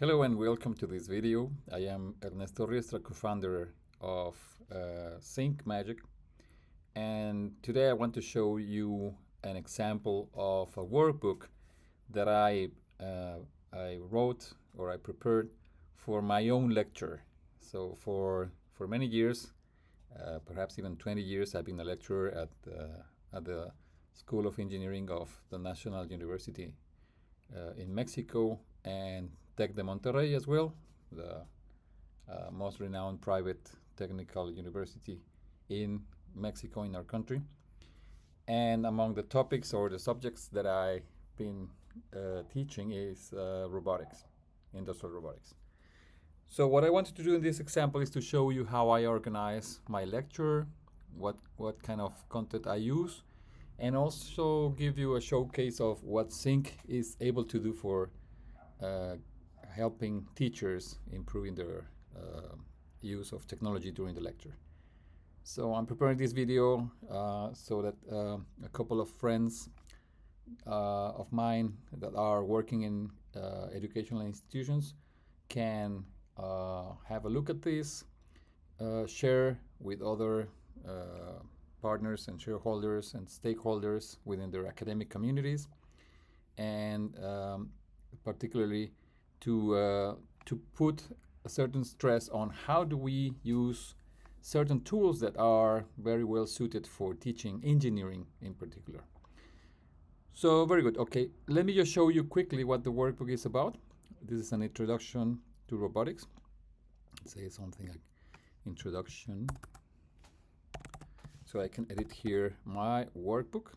Hello and welcome to this video. I am Ernesto Riestra, co-founder of Sync Magic, and today I want to show you an example of a workbook that I wrote or I prepared for my own lecture. So for many years, perhaps even 20 years, I've been a lecturer at the School of Engineering of the National University in Mexico and Tec de Monterrey as well, the most renowned private technical university in Mexico, in our country. And among the topics or the subjects that I've been teaching is robotics, industrial robotics. So what I wanted to do in this example is to show you how I organize my lecture, what kind of content I use, and also give you a showcase of what Sync is able to do for helping teachers improving their use of technology during the lecture. So I'm preparing this video so that a couple of friends of mine that are working in educational institutions can have a look at this, share with other partners and shareholders and stakeholders within their academic communities, and particularly to put a certain stress on how do we use certain tools that are very well suited for teaching engineering in particular. So very good. Okay, let me just show you quickly what the workbook is about. This is an introduction to robotics. Say something like introduction. So I can edit here my workbook.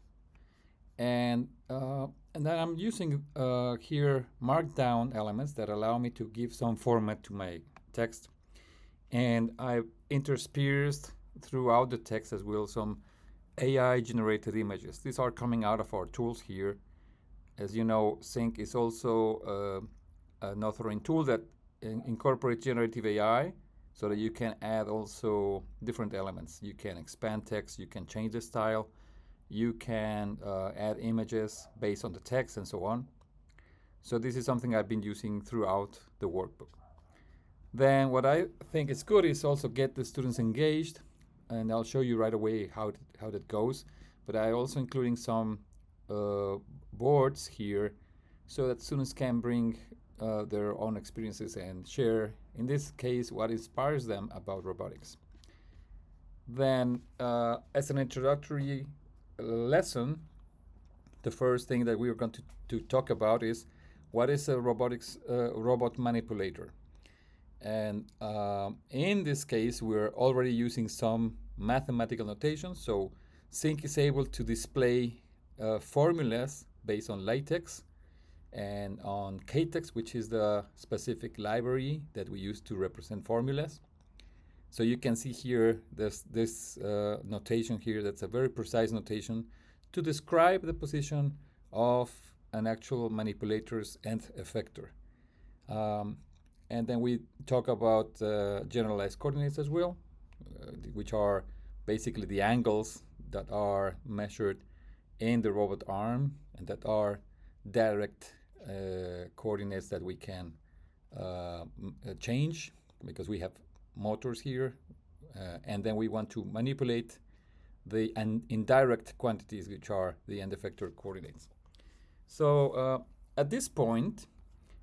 And then I'm using here markdown elements that allow me to give some format to my text. And I've interspersed throughout the text as well some AI generated images. These are coming out of our tools here. As you know, Sync is also an authoring tool that incorporates generative AI so that you can add also different elements. You can expand text, you can change the style, you can add images based on the text and so on. So this is something I've been using throughout the workbook. Then what I think is good is also get the students engaged, and I'll show you right away how that goes. But I also including some boards here so that students can bring their own experiences and share, in this case, what inspires them about robotics. Then as an introductory lesson, the first thing that we are going to talk about is what is a robotics robot manipulator. And in this case, we're already using some mathematical notation. So Sync is able to display formulas based on LaTeX and on KTeX, which is the specific library that we use to represent formulas. So you can see here this notation here that's a very precise notation to describe the position of an actual manipulator's nth effector. And then we talk about generalized coordinates as well, which are basically the angles that are measured in the robot arm and that are direct coordinates that we can change because we have motors here, and then we want to manipulate the indirect quantities, which are the end effector coordinates. So at this point,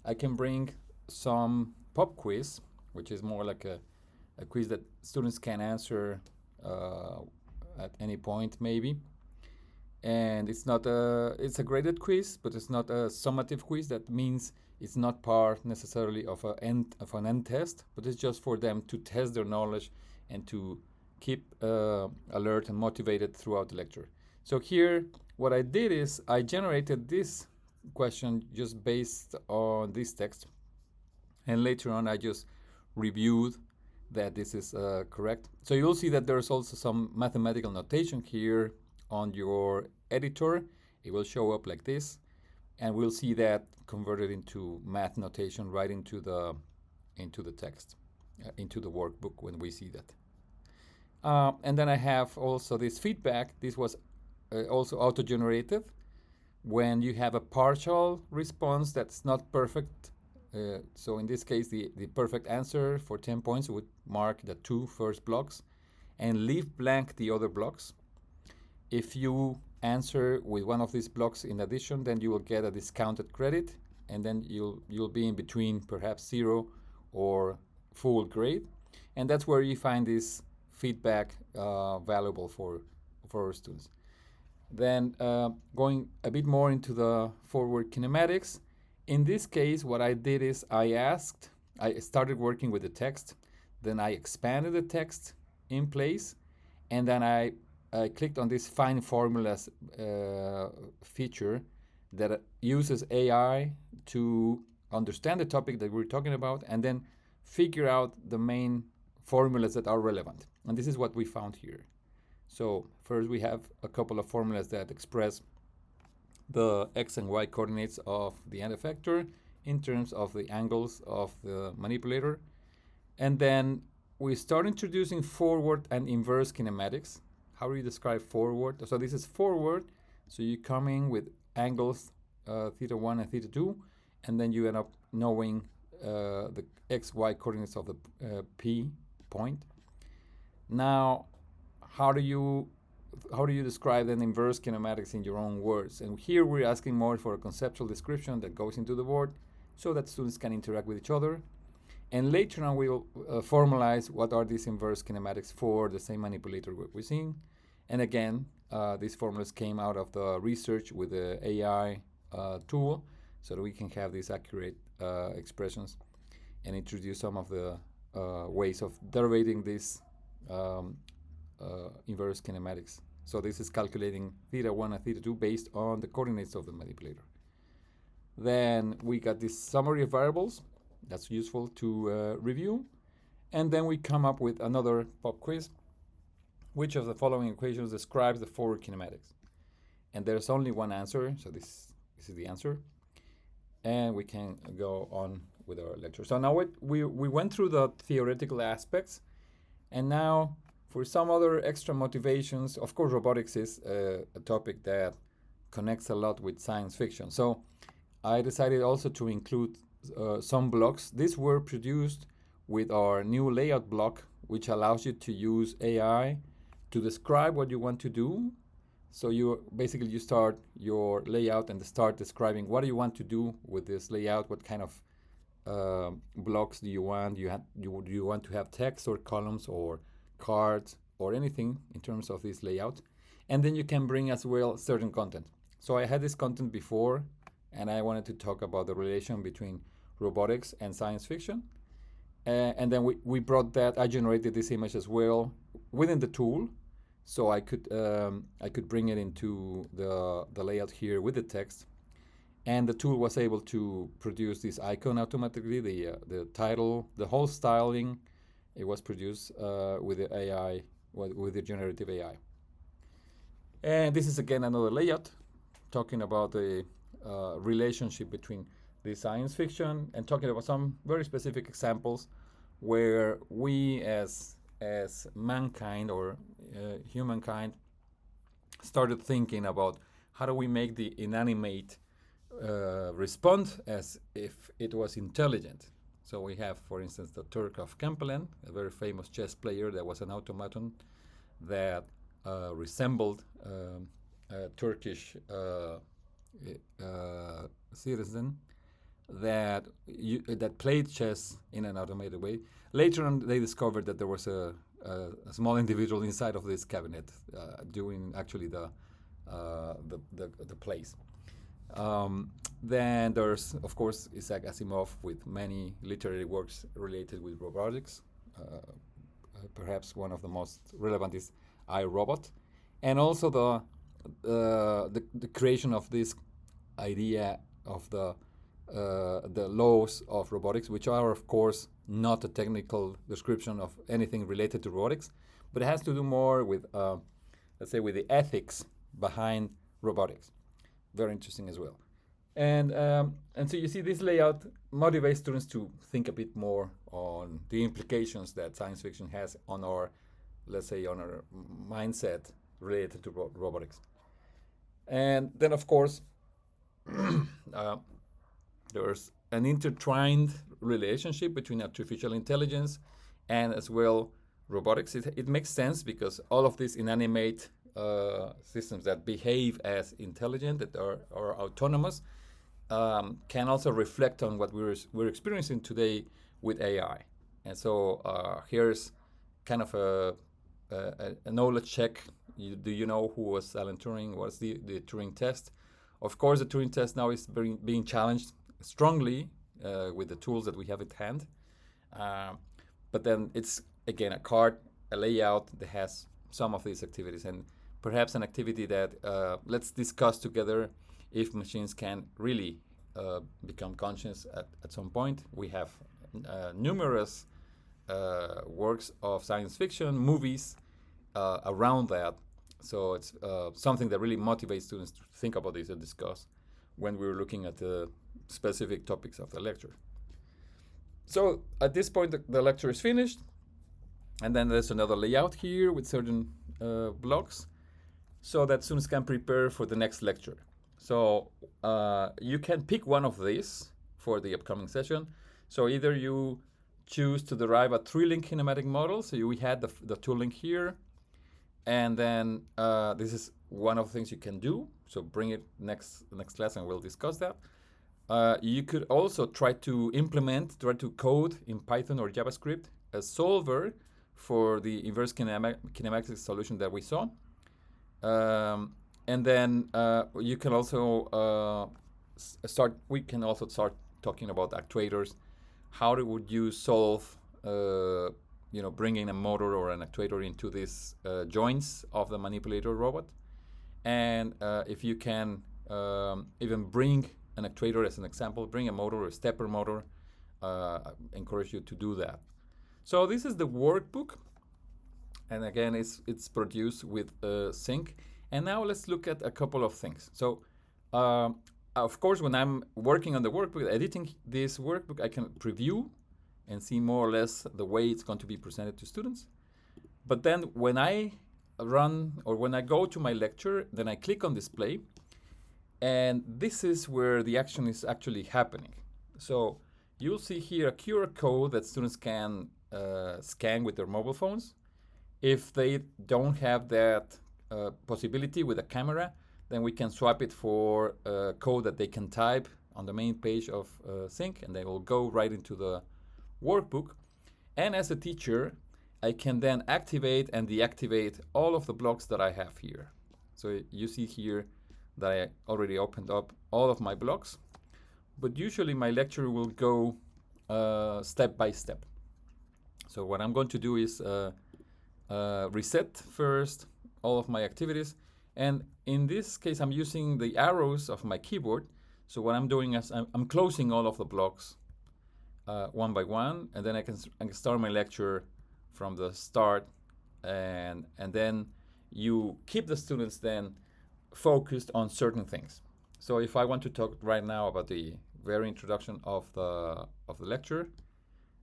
I can bring some pop quiz, which is more like a quiz that students can answer at any point, maybe. And it's a graded quiz, but it's not a summative quiz. That means it's not part necessarily of an end test, but it's just for them to test their knowledge and to keep alert and motivated throughout the lecture. So here, what I did is I generated this question just based on this text, and later on I just reviewed that this is correct. So you'll see that there's also some mathematical notation here on your editor. It will show up like this, and we'll see that converted into math notation right into the text, into the workbook when we see that. And then I have also this feedback. This was also auto-generated. When you have a partial response that's not perfect So in this case, the perfect answer for 10 points would mark the two first blocks and leave blank the other blocks. If you answer with one of these blocks in addition, then you will get a discounted credit, and then you'll be in between perhaps 0 or full grade. And that's where you find this feedback valuable for our students. Then going a bit more into the forward kinematics. In this case, what I did is I started working with the text, then I expanded the text in place, and then I clicked on this find formulas feature that uses AI to understand the topic that we're talking about and then figure out the main formulas that are relevant. And this is what we found here. So first we have a couple of formulas that express the x and y coordinates of the end effector in terms of the angles of the manipulator. And then we start introducing forward and inverse kinematics. How do you describe forward? So this is forward, so you come in with angles theta 1 and theta 2, and then you end up knowing the x, y coordinates of the P point. Now, how do you describe an inverse kinematics in your own words? And here we're asking more for a conceptual description that goes into the board so that students can interact with each other. And later on, we'll formalize what are these inverse kinematics for the same manipulator we're seeing. And again, these formulas came out of the research with the AI tool so that we can have these accurate expressions and introduce some of the ways of derivating these inverse kinematics. So this is calculating theta 1 and theta 2 based on the coordinates of the manipulator. Then we got this summary of variables. That's useful to review. And then we come up with another pop quiz. Which of the following equations describes the forward kinematics? And there's only one answer, so this is the answer. And we can go on with our lecture. So now we went through the theoretical aspects, and now for some other extra motivations, of course, robotics is a topic that connects a lot with science fiction. So I decided also to include some blocks. These were produced with our new layout block, which allows you to use AI to describe what you want to do. So you start your layout and start describing what do you want to do with this layout, what kind of blocks do you want? Do you want to have text or columns or cards or anything in terms of this layout? And then you can bring as well certain content. So I had this content before, and I wanted to talk about the relation between robotics and science fiction. And then we brought that. I generated this image as well within the tool, so I could bring it into the layout here with the text, and the tool was able to produce this icon automatically. The title, the whole styling, it was produced with the AI, with the generative AI. And this is again another layout talking about the relationship between the science fiction and talking about some very specific examples where we as mankind or humankind started thinking about how do we make the inanimate respond as if it was intelligent. So we have, for instance, the Turk of Kempelen, a very famous chess player that was an automaton that resembled a Turkish citizen that played chess in an automated way. Later on, they discovered that there was a small individual inside of this cabinet doing actually the plays. Then there's, of course, Isaac Asimov with many literary works related with robotics. Perhaps one of the most relevant is I, Robot, and also the creation of this idea of the laws of robotics, which are, of course, not a technical description of anything related to robotics, but it has to do more with, let's say, with the ethics behind robotics. Very interesting as well. And so you see this layout motivates students to think a bit more on the implications that science fiction has on our, let's say, on our mindset related to robotics. And then, of course, there's an intertwined relationship between artificial intelligence and as well robotics. It makes sense because all of these inanimate systems that behave as intelligent, that are autonomous, can also reflect on what we're experiencing today with AI. And so here's kind of a knowledge check. Do you know who was Alan Turing? What's the Turing test? Of course, the Turing test now is being challenged strongly with the tools that we have at hand. But then it's, again, a card, a layout that has some of these activities, and perhaps an activity that let's discuss together if machines can really become conscious at some point. We have numerous works of science fiction, movies around that. So it's something that really motivates students to think about this and discuss when we're looking at the specific topics of the lecture. So at this point, the lecture is finished. And then there's another layout here with certain blocks so that students can prepare for the next lecture. So you can pick one of these for the upcoming session. So either you choose to derive a 3-link kinematic model. So we had the 2-link here. And then this is one of the things you can do. So bring it next class and we'll discuss that. You could also try to code in Python or JavaScript a solver for the inverse kinematic solution that we saw. And then you can also we can also start talking about actuators. How would you solve, bringing a motor or an actuator into these joints of the manipulator robot? And if you can even bring an actuator as an example, bring a motor or a stepper motor, encourage you to do that. So this is the workbook. And again, it's produced with Sync. And now let's look at a couple of things. So of course, when I'm working on the workbook, editing this workbook, I can preview and see more or less the way it's going to be presented to students. But then when I run or when I go to my lecture, then I click on display. And this is where the action is actually happening. So you'll see here a QR code that students can scan with their mobile phones. If they don't have that possibility with a camera, then we can swap it for a code that they can type on the main page of Sync, and they will go right into the workbook. And as a teacher, I can then activate and deactivate all of the blocks that I have here. So you see here that I already opened up all of my blocks, but usually my lecture will go step by step. So what I'm going to do is reset first all of my activities. And in this case, I'm using the arrows of my keyboard. So what I'm doing is I'm closing all of the blocks one by one, and then I can start my lecture from the start. And then you keep the students then focused on certain things. So if I want to talk right now about the very introduction of the lecture,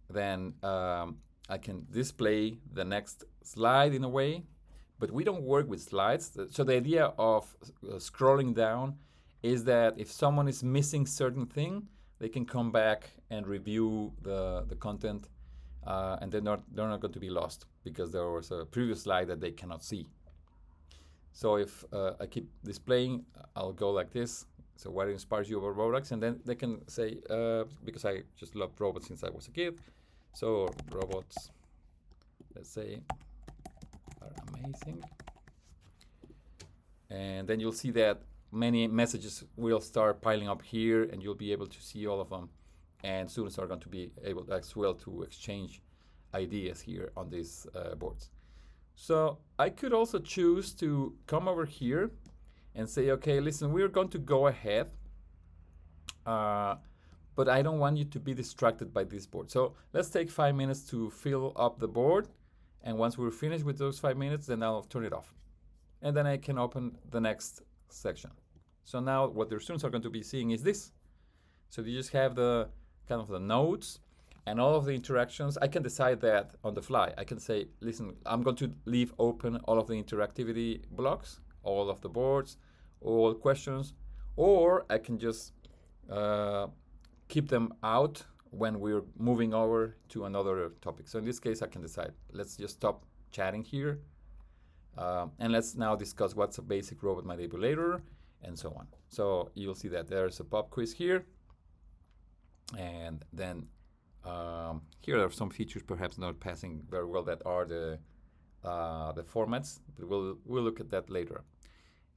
then I can display the next slide in a way, but we don't work with slides. So the idea of scrolling down is that if someone is missing certain thing, they can come back and review the content, and they're not going to be lost because there was a previous slide that they cannot see. So if I keep displaying, I'll go like this. So what inspires you about robotics? And then they can say, because I just loved robots since I was a kid. So robots, let's say, are amazing. And then you'll see that many messages will start piling up here, and you'll be able to see all of them. And students are going to be able as well to exchange ideas here on these boards. So I could also choose to come over here and say, okay, listen, we're going to go ahead, but I don't want you to be distracted by this board. So let's take 5 minutes to fill up the board. And once we're finished with those 5 minutes, then I'll turn it off. And then I can open the next section. So now what the students are going to be seeing is this. So you just have the kind of the notes and all of the interactions. I can decide that on the fly. I can say, listen, I'm going to leave open all of the interactivity blocks, all of the boards, all questions, or I can just keep them out when we're moving over to another topic. So in this case, I can decide, let's just stop chatting here. And let's now discuss what's a basic robot manipulator and so on. So you'll see that there's a pop quiz here. And then here are some features perhaps not passing very well that are the formats. But we'll look at that later.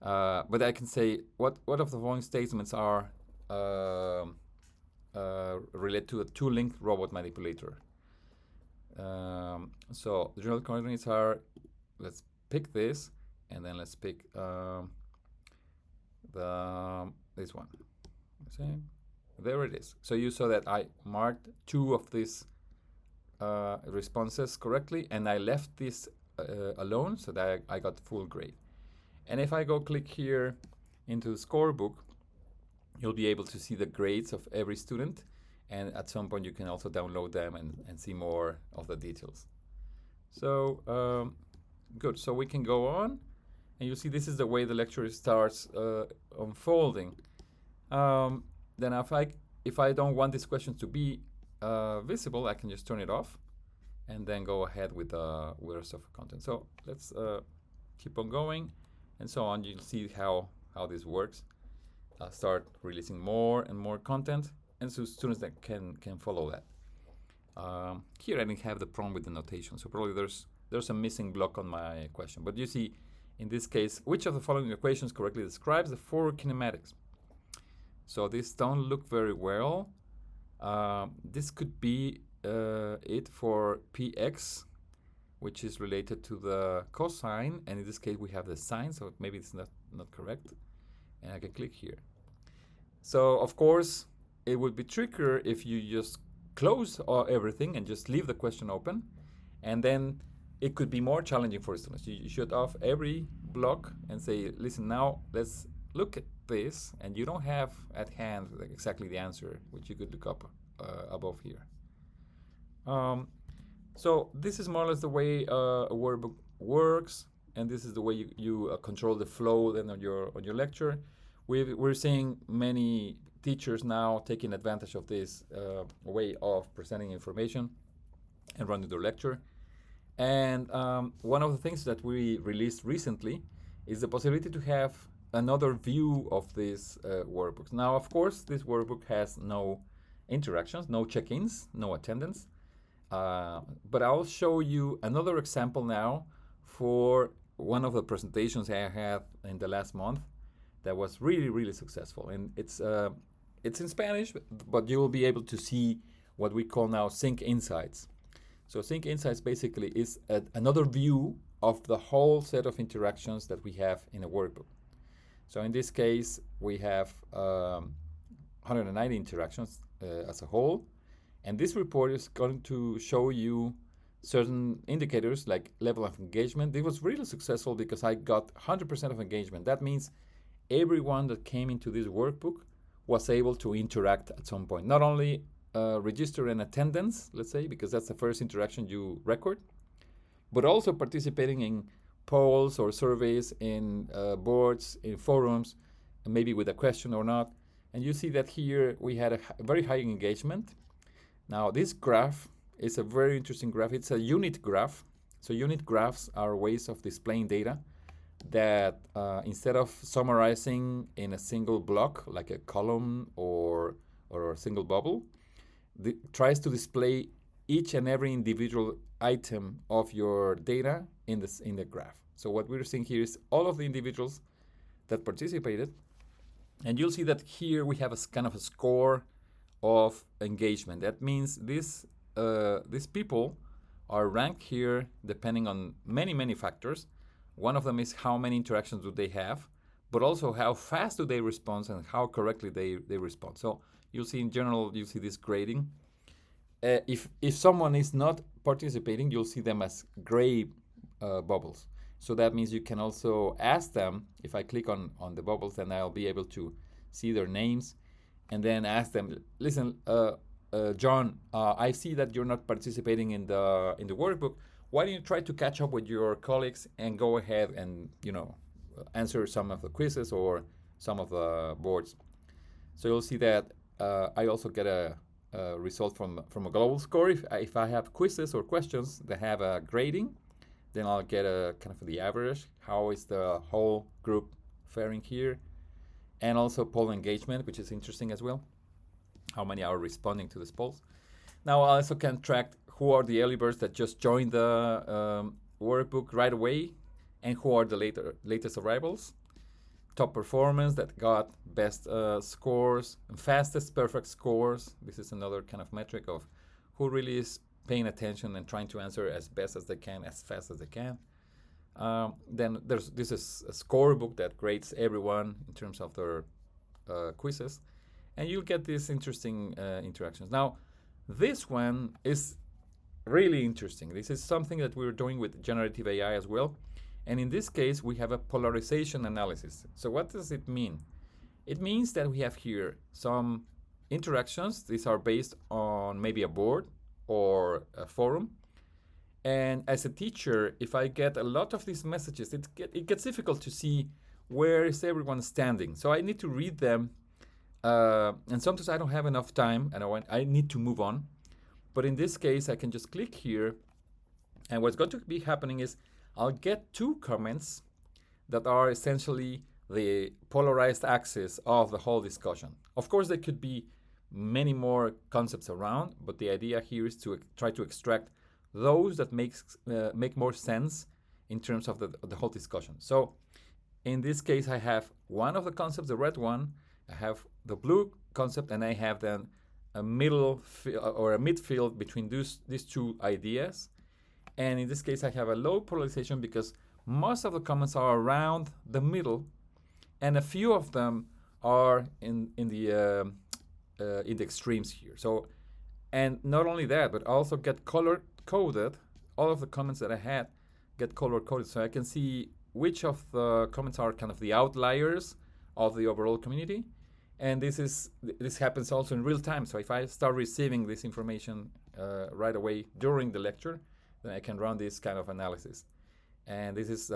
But I can say what of the following statements are related to a two-linked robot manipulator. So the general coordinates are, let's pick this, and then let's pick this one. See? There it is. So you saw that I marked two of these responses correctly, and I left this alone so that I got full grade. And if I go click here into the scorebook, you'll be able to see the grades of every student, and at some point you can also download them and see more of the details. So good. So we can go on, and you see this is the way the lecture starts unfolding. Then if I don't want these questions to be visible, I can just turn it off, and then go ahead with the rest of the content. So let's keep on going, and so on. You'll see how this works. I'll start releasing more and more content, and so students that can follow that. Here I didn't have the problem with the notation, so probably there's a missing block on my question. But you see, in this case, which of the following equations correctly describes the four kinematics? So this don't look very well. This could be it for px, which is related to the cosine, and in this case we have the sine, so maybe it's not correct. And I can click here. So of course it would be trickier if you just close everything and just leave the question open, and then it could be more challenging for students. You shut off every block and say, listen, now let's look at this, and you don't have at hand exactly the answer, which you could look up above here. So this is more or less the way a workbook works, and this is the way you control the flow then on your lecture. We're seeing many teachers now taking advantage of this way of presenting information and running their lecture. And one of the things that we released recently is the possibility to have another view of these workbooks. Now, of course, this workbook has no interactions, no check-ins, no attendance. But I'll show you another example now for one of the presentations I had in the last month that was really, really successful. And it's in Spanish, but you will be able to see what we call now Sync Insights. So Sync Insights basically is another view of the whole set of interactions that we have in a workbook. So in this case, we have 190 interactions as a whole. And this report is going to show you certain indicators like level of engagement. It was really successful because I got 100% of engagement. That means everyone that came into this workbook was able to interact at some point. Not only register an attendance, let's say, because that's the first interaction you record, but also participating in polls or surveys, in boards, in forums, maybe with a question or not. And you see that here we had a very high engagement. Now this graph is a very interesting graph. It's a unit graph. So unit graphs are ways of displaying data that instead of summarizing in a single block, like a column or a single bubble, tries to display each and every individual item of your data in the graph. So what we're seeing here is all of the individuals that participated, and you'll see that here we have a kind of a score of engagement. That means these people are ranked here depending on many factors. One of them is how many interactions do they have, but also how fast do they respond and how correctly they respond. So you'll see in general, you see this grading. If someone is not participating, you'll see them as gray bubbles. So that means you can also ask them. If I click on the bubbles, then I'll be able to see their names and then ask them, listen, John, I see that you're not participating in the workbook. Why don't you try to catch up with your colleagues and go ahead and answer some of the quizzes or some of the boards? So you'll see that I also get a result from a global score. If I have quizzes or questions that have a grading, then I'll get a kind of the average. How is the whole group faring here? And also poll engagement, which is interesting as well. How many are responding to these polls? Now I also can track who are the early birds that just joined the workbook right away, and who are the latest arrivals. Top performance that got best scores, and fastest perfect scores. This is another kind of metric of who really is paying attention and trying to answer as best as they can, as fast as they can. Then this is a scorebook that grades everyone in terms of their quizzes, and you'll get these interesting interactions. Now, this one is really interesting. This is something that we're doing with generative AI as well. And in this case, we have a polarization analysis. So what does it mean? It means that we have here some interactions. These are based on maybe a board or a forum. And as a teacher, if I get a lot of these messages, it gets difficult to see where is everyone standing. So I need to read them. And sometimes I don't have enough time and I need to move on. But in this case, I can just click here. And what's going to be happening is I'll get two comments that are essentially the polarized axis of the whole discussion. Of course, there could be many more concepts around, but the idea here is to try to extract those that make more sense in terms of the whole discussion. So in this case, I have one of the concepts, the red one, I have the blue concept, and I have then a middle or a midfield between these two ideas. And in this case, I have a low polarization because most of the comments are around the middle, and a few of them are in the extremes here. So, and not only that, but also get color coded. All of the comments that I had get color coded, so I can see which of the comments are kind of the outliers of the overall community. And this happens also in real time. So if I start receiving this information right away during the lecture, then I can run this kind of analysis. And this is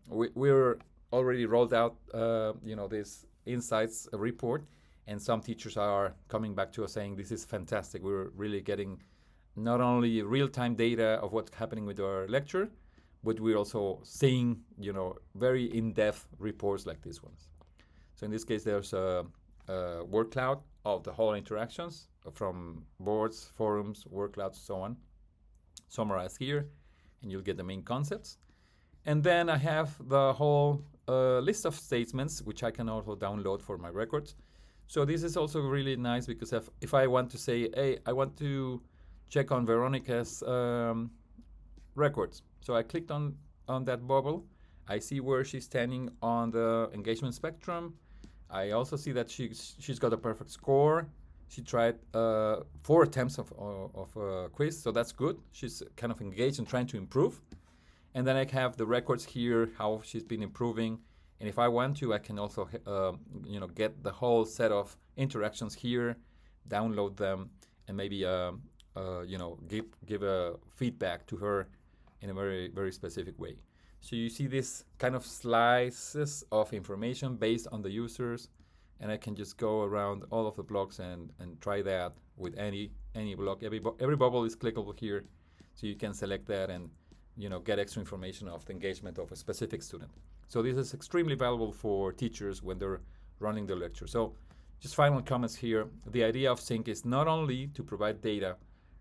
we're already rolled out this insights report, and some teachers are coming back to us saying this is fantastic. We're really getting not only real-time data of what's happening with our lecture, but we're also seeing very in-depth reports like these ones. So in this case, there's a word cloud of the whole interactions from boards, forums, word clouds, so on, summarized here, and you'll get the main concepts. And then I have the whole list of statements, which I can also download for my records. So this is also really nice because if I want to say, hey, I want to check on Veronica's records. So I clicked on that bubble. I see where she's standing on the engagement spectrum. I also see that she's got a perfect score. She tried 4 attempts of a quiz, so that's good. She's kind of engaged and trying to improve. And then I have the records here, how she's been improving. And if I want to, I can also get the whole set of interactions here, download them, and maybe give a feedback to her in a very, very specific way. So you see this kind of slices of information based on the users, and I can just go around all of the blocks and try that with any block. Every bubble is clickable here, so you can select that and get extra information of the engagement of a specific student. So this is extremely valuable for teachers when they're running the lecture. So just final comments here. The idea of Sync is not only to provide data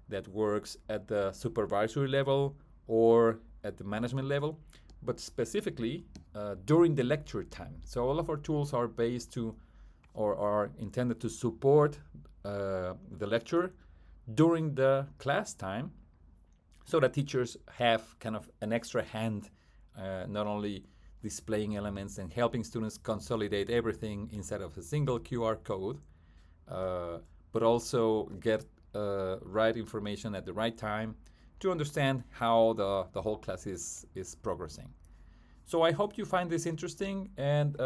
that works at the supervisory level or at the management level, but specifically during the lecture time. So all of our tools are based to or are intended to support the lecture during the class time, so that teachers have kind of an extra hand, not only displaying elements and helping students consolidate everything inside of a single QR code, but also get right information at the right time to understand how the whole class is progressing. So I hope you find this interesting, and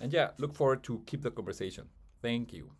yeah, look forward to keep the conversation. Thank you.